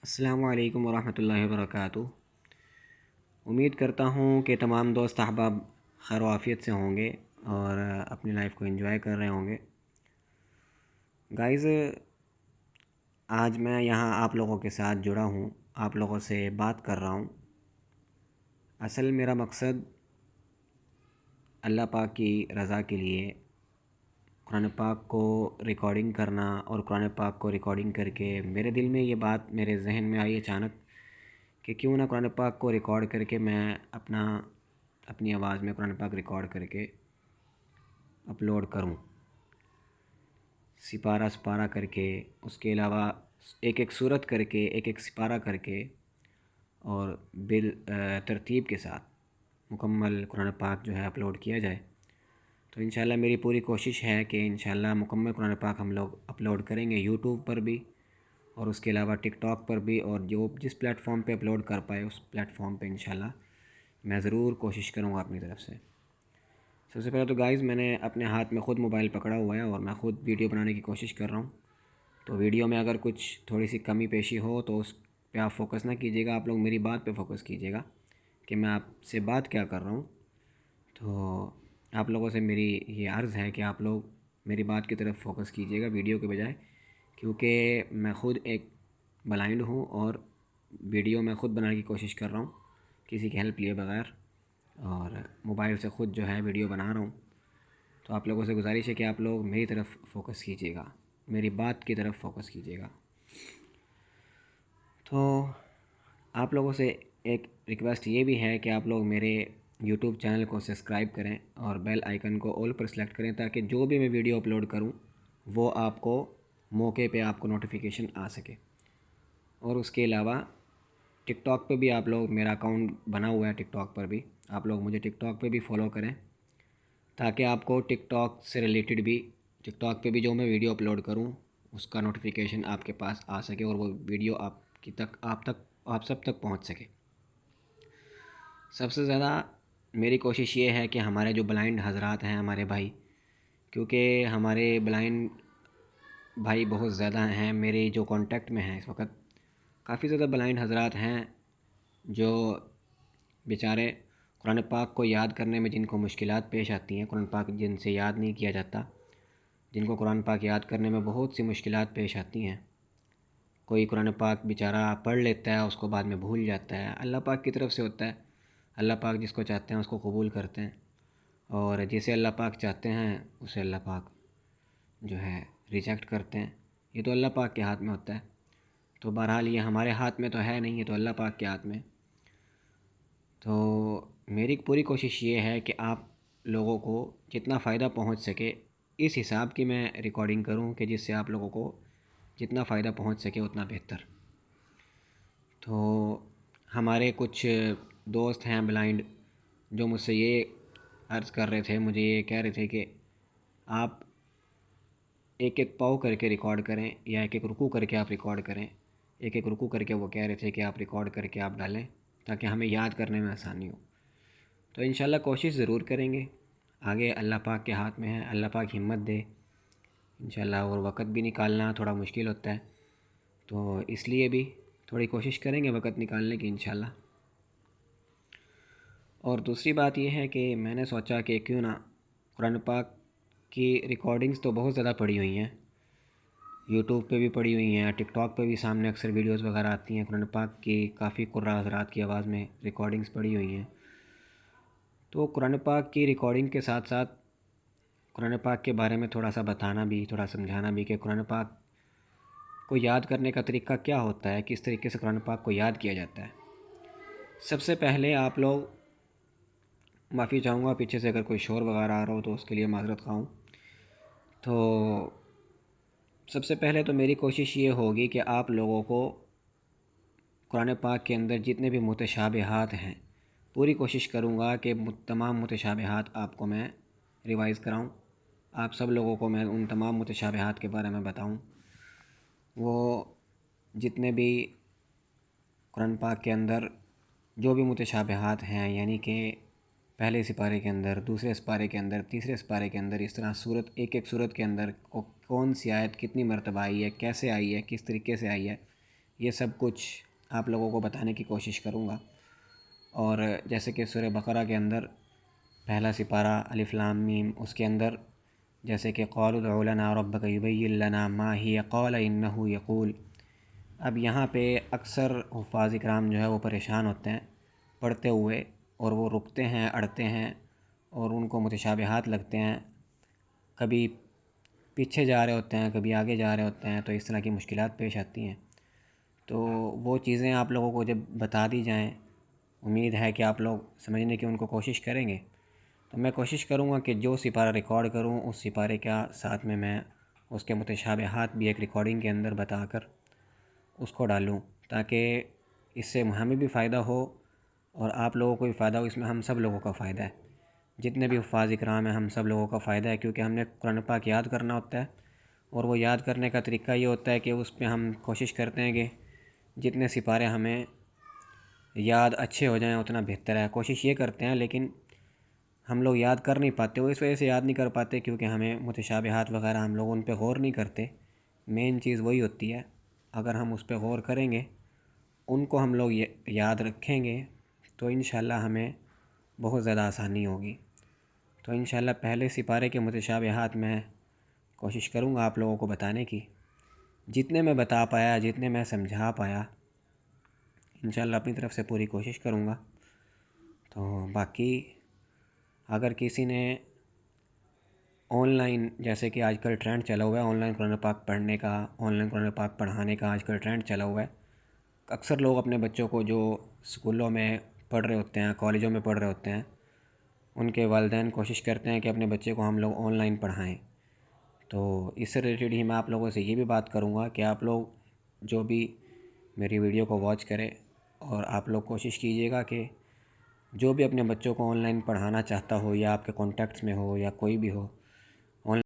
السلام علیکم ورحمۃ اللہ وبرکاتہ۔ امید کرتا ہوں کہ تمام دوست احباب خیر و عافیت سے ہوں گے اور اپنی لائف کو انجوائے کر رہے ہوں گے۔ گائز، آج میں یہاں آپ لوگوں کے ساتھ جڑا ہوں، آپ لوگوں سے بات کر رہا ہوں۔ اصل میرا مقصد اللہ پاک کی رضا کے لیے قرآن پاک کو ریکارڈنگ کرنا اور قرآن پاک کو ریکارڈنگ کر کے میرے دل میں یہ بات میرے ذہن میں آئی اچانک کہ کیوں نہ قرآن پاک کو ریکارڈ کر کے میں اپنی آواز میں قرآن پاک ریکارڈ کر کے اپلوڈ کروں، سپارہ سپارہ کر کے، اس کے علاوہ ایک ایک سورت کر کے، ایک ایک سپارہ کر کے، اور ترتیب کے ساتھ مکمل قرآن پاک جو ہے اپلوڈ کیا جائے۔ تو انشاءاللہ میری پوری کوشش ہے کہ انشاءاللہ مکمل قرآن پاک ہم لوگ اپلوڈ کریں گے، یوٹیوب پر بھی اور اس کے علاوہ ٹک ٹاک پر بھی، اور جس پلیٹ فارم پہ اپلوڈ کر پائے اس پلیٹ فارم پہ انشاءاللہ میں ضرور کوشش کروں گا اپنی طرف سے۔ سب سے پہلے تو گائز، میں نے اپنے ہاتھ میں خود موبائل پکڑا ہوا ہے اور میں خود ویڈیو بنانے کی کوشش کر رہا ہوں۔ تو ویڈیو میں اگر کچھ تھوڑی سی کمی پیشی ہو تو اس پہ آپ فوکس نہ کیجیے گا، آپ لوگ میری بات پہ فوکس کیجیے گا کہ میں آپ سے بات کیا کر رہا ہوں۔ تو آپ لوگوں سے میری یہ عرض ہے کہ آپ لوگ میری بات کی طرف فوکس کیجیے گا ویڈیو کے بجائے، کیونکہ میں خود ایک بلائنڈ ہوں اور ویڈیو میں خود بنانے کی کوشش کر رہا ہوں کسی کی ہیلپ لیے بغیر، اور موبائل سے خود جو ہے ویڈیو بنا رہا ہوں۔ تو آپ لوگوں سے گزارش ہے کہ آپ لوگ میری طرف فوکس کیجیے گا، میری بات کی طرف فوکس کیجیے گا۔ تو آپ لوگوں سے ایک ریکویسٹ یہ بھی ہے کہ آپ لوگ میرے یوٹیوب چینل کو سبسکرائب کریں اور بیل آئیکن کو آل پر سلیکٹ کریں، تاکہ جو بھی میں ویڈیو اپلوڈ کروں وہ آپ کو موقع پہ آپ کو نوٹیفیکیشن آ سکے۔ اور اس کے علاوہ ٹک ٹاک پہ بھی آپ لوگ، میرا اکاؤنٹ بنا ہوا ہے ٹک ٹاک پر بھی، آپ لوگ مجھے ٹک ٹاک پہ بھی فالو کریں، تاکہ آپ کو ٹک ٹاک سے ریلیٹڈ بھی، ٹک ٹاک پہ بھی جو میں ویڈیو اپلوڈ کروں اس کا نوٹیفیکیشن آپ کے پاس آ سکے اور وہ ویڈیو آپ سب تک پہنچ سکے۔ سب سے زیادہ میری کوشش یہ ہے کہ ہمارے جو بلائنڈ حضرات ہیں، ہمارے بھائی، کیونکہ ہمارے بلائنڈ بھائی بہت زیادہ ہیں میرے جو کانٹیکٹ میں ہیں اس وقت، کافی زیادہ بلائنڈ حضرات ہیں جو بیچارے قرآن پاک کو یاد کرنے میں جن کو مشکلات پیش آتی ہیں، قرآن پاک جن سے یاد نہیں کیا جاتا، جن کو قرآن پاک یاد کرنے میں بہت سی مشکلات پیش آتی ہیں۔ کوئی قرآن پاک بیچارہ پڑھ لیتا ہے، اس کو بعد میں بھول جاتا ہے، اللہ پاک کی طرف سے ہوتا ہے، اللہ پاک جس کو چاہتے ہیں اس کو قبول کرتے ہیں، اور جسے اللہ پاک چاہتے ہیں اسے اللہ پاک جو ہے ریجیکٹ کرتے ہیں۔ یہ تو اللہ پاک کے ہاتھ میں ہوتا ہے۔ تو بہرحال یہ ہمارے ہاتھ میں تو ہے نہیں، یہ تو اللہ پاک کے ہاتھ میں۔ تو میری پوری کوشش یہ ہے کہ آپ لوگوں کو جتنا فائدہ پہنچ سکے اس حساب کی میں ریکارڈنگ کروں کہ جس سے آپ لوگوں کو جتنا فائدہ پہنچ سکے اتنا بہتر۔ تو ہمارے کچھ دوست ہیں بلائنڈ جو مجھ سے یہ عرض کر رہے تھے، مجھے یہ کہہ رہے تھے کہ آپ ایک ایک پاؤ کر کے ریکارڈ کریں یا ایک ایک رکوع کر کے آپ ریکارڈ کریں۔ ایک ایک رکوع کر کے وہ کہہ رہے تھے کہ آپ ریکارڈ کر کے آپ ڈالیں تاکہ ہمیں یاد کرنے میں آسانی ہو۔ تو انشاءاللہ کوشش ضرور کریں گے، آگے اللہ پاک کے ہاتھ میں ہے، اللہ پاک ہمت دے انشاءاللہ، اور وقت بھی نکالنا تھوڑا مشکل ہوتا ہے، تو اس لیے بھی تھوڑی کوشش کریں گے وقت نکالنے کی انشاءاللہ۔ اور دوسری بات یہ ہے کہ میں نے سوچا کہ کیوں نہ قرآن پاک کی ریکارڈنگز تو بہت زیادہ پڑی ہوئی ہیں، یوٹیوب پہ بھی پڑی ہوئی ہیں، ٹک ٹاک پہ بھی سامنے اکثر ویڈیوز وغیرہ آتی ہیں قرآن پاک کی، کافی قراء حضرات کی آواز میں ریکارڈنگز پڑی ہوئی ہیں۔ تو قرآن پاک کی ریکارڈنگ کے ساتھ ساتھ قرآن پاک کے بارے میں تھوڑا سا بتانا بھی، تھوڑا سمجھانا بھی کہ قرآن پاک کو یاد کرنے کا طریقہ کیا ہوتا ہے، کس طریقے سے قرآن پاک کو یاد کیا جاتا ہے۔ سب سے پہلے آپ لوگ، معافی چاہوں گا پیچھے سے اگر کوئی شور وغیرہ آ رہا ہو تو اس کے لیے معذرت خواہ ہوں۔ تو سب سے پہلے تو میری کوشش یہ ہوگی کہ آپ لوگوں کو قرآن پاک کے اندر جتنے بھی متشابہات ہیں، پوری کوشش کروں گا کہ تمام متشابہات آپ کو میں ریوائز کراؤں، آپ سب لوگوں کو میں ان تمام متشابہات کے بارے میں بتاؤں۔ وہ جتنے بھی قرآن پاک کے اندر جو بھی متشابہات ہیں، یعنی کہ پہلے سپارے کے اندر، دوسرے سپارے کے اندر، تیسرے سپارے کے اندر، اس طرح ایک ایک سورت کے اندر کون سی آیت کتنی مرتبہ آئی ہے، کیسے آئی ہے، کس طریقے سے آئی ہے، یہ سب کچھ آپ لوگوں کو بتانے کی کوشش کروں گا۔ اور جیسے کہ سورہ بقرہ کے اندر پہلا سپارہ الف لام میم، اس کے اندر جیسے کہ قالوا ادع لنا ربک یبین لنا ما ہی قال انہ یقول، اب یہاں پہ اکثر حفاظ اکرام جو ہے وہ پریشان ہوتے ہیں پڑھتے ہوئے، اور وہ رکتے ہیں، اڑتے ہیں، اور ان کو متشابہات لگتے ہیں، کبھی پیچھے جا رہے ہوتے ہیں، کبھی آگے جا رہے ہوتے ہیں، تو اس طرح کی مشکلات پیش آتی ہیں۔ تو وہ چیزیں آپ لوگوں کو جب بتا دی جائیں، امید ہے کہ آپ لوگ سمجھنے کی ان کو کوشش کریں گے۔ تو میں کوشش کروں گا کہ جو سپارہ ریکارڈ کروں اس سپارے کا ساتھ میں اس کے متشابہات بھی ایک ریکارڈنگ کے اندر بتا کر اس کو ڈالوں، تاکہ اس سے ہمیں بھی فائدہ ہو اور آپ لوگوں کو بھی فائدہ ہو۔ اس میں ہم سب لوگوں کا فائدہ ہے، جتنے بھی حفاظ اکرام ہیں ہم سب لوگوں کا فائدہ ہے، کیونکہ ہم نے قرآن پاک یاد کرنا ہوتا ہے، اور وہ یاد کرنے کا طریقہ یہ ہوتا ہے کہ اس پہ ہم کوشش کرتے ہیں کہ جتنے سپارے ہمیں یاد اچھے ہو جائیں اتنا بہتر ہے، کوشش یہ کرتے ہیں، لیکن ہم لوگ یاد کر نہیں پاتے، وہ اس وجہ سے یاد نہیں کر پاتے کیونکہ ہمیں متشابہات وغیرہ ہم لوگ ان پہ غور نہیں کرتے۔ مین چیز وہی ہوتی ہے، اگر ہم اس پہ غور کریں گے، ان کو ہم لوگ یاد رکھیں گے، تو انشاءاللہ ہمیں بہت زیادہ آسانی ہوگی۔ تو انشاءاللہ پہلے سپارے کے متشابہات میں کوشش کروں گا آپ لوگوں کو بتانے کی، جتنے میں بتا پایا، جتنے میں سمجھا پایا، انشاءاللہ اپنی طرف سے پوری کوشش کروں گا۔ تو باقی اگر کسی نے آن لائن، جیسے کہ آج کل ٹرینڈ چلا ہوا ہے آن لائن قرآن پاک پڑھنے کا، آن لائن قرآن پاک پڑھانے کا آج کل ٹرینڈ چلا ہوا ہے، اکثر لوگ اپنے بچوں کو جو اسکولوں میں پڑھ رہے ہوتے ہیں، کالجوں میں پڑھ رہے ہوتے ہیں، ان کے والدین کوشش کرتے ہیں کہ اپنے بچے کو ہم لوگ آن لائن پڑھائیں۔ تو اس سے ریلیٹڈ ہی میں آپ لوگوں سے یہ بھی بات کروں گا کہ آپ لوگ جو بھی میری ویڈیو کو واچ کرے، اور آپ لوگ کوشش کیجیے گا کہ جو بھی اپنے بچوں کو آن لائن پڑھانا چاہتا ہو، یا آپ کے کانٹیکٹس میں ہو یا کوئی بھی ہو، آن